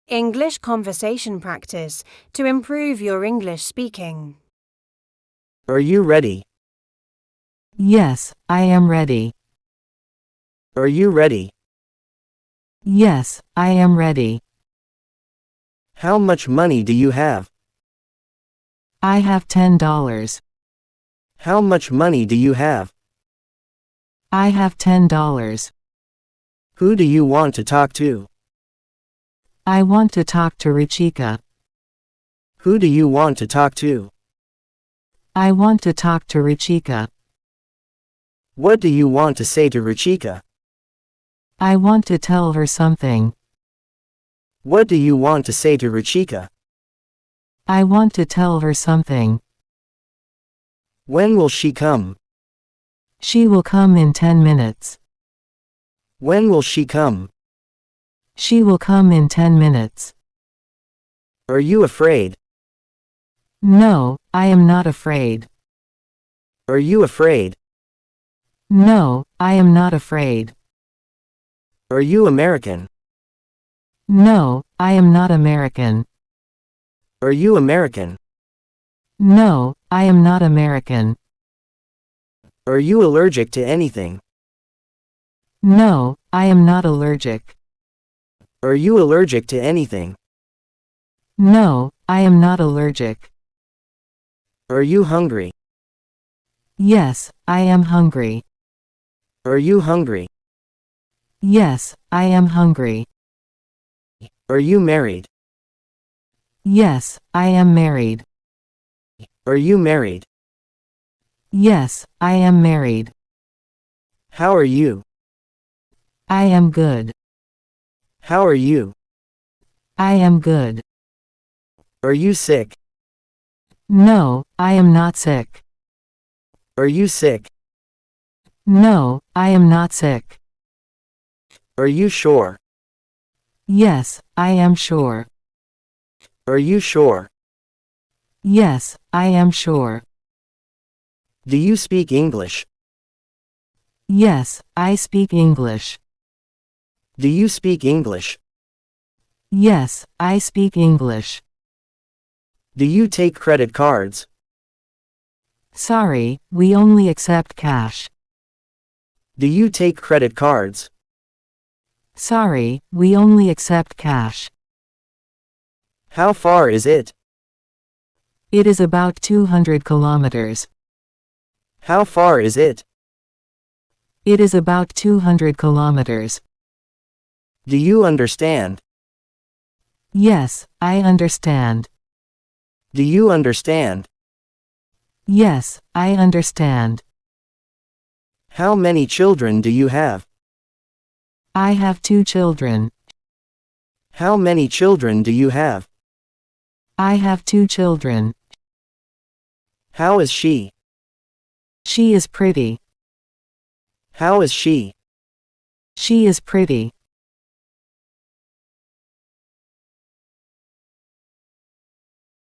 English conversation practice to improve your English speaking. Are you ready? Yes, I am ready. Are you ready? Yes, I am ready. How much money do you have? I have $10. How much money do you have? I have $10. Who do you want to talk to? I want to talk to Ruchika. Who do you want to talk to? I want to talk to Ruchika. What do you want to say to Ruchika? I want to tell her something. What do you want to say to Ruchika? I want to tell her something. When will she come? She will come in 10 minutes. When will she come? She will come in 10 minutes. Are you afraid? No, I am not afraid. Are you afraid? No, I am not afraid. Are you American? No, I am not American. Are you American? No, I am not American. Are you allergic to anything? No, I am not allergic. Are you allergic to anything? No, I am not allergic. Are you hungry? Yes, I am hungry. Are you hungry? Yes, I am hungry. Are you married? Yes, I am married. Are you married? Yes, I am married. How are you? I am good. How are you? I am good. Are you sick? No, I am not sick. Are you sick? No, I am not sick. Are you sure? Yes, I am sure. Are you sure? Yes, I am sure. Do you speak English? Yes, I speak English. Do you speak English? Yes, I speak English. Do you take credit cards? Sorry, we only accept cash. Do you take credit cards? Sorry, we only accept cash. How far is it? It is about 200 kilometers. How far is it? It is about 200 kilometers. Do you understand? Yes, I understand. Do you understand? Yes, I understand. How many children do you have? I have 2 children. How many children do you have? I have 2 children. How is she? She is pretty. How is she? She is pretty.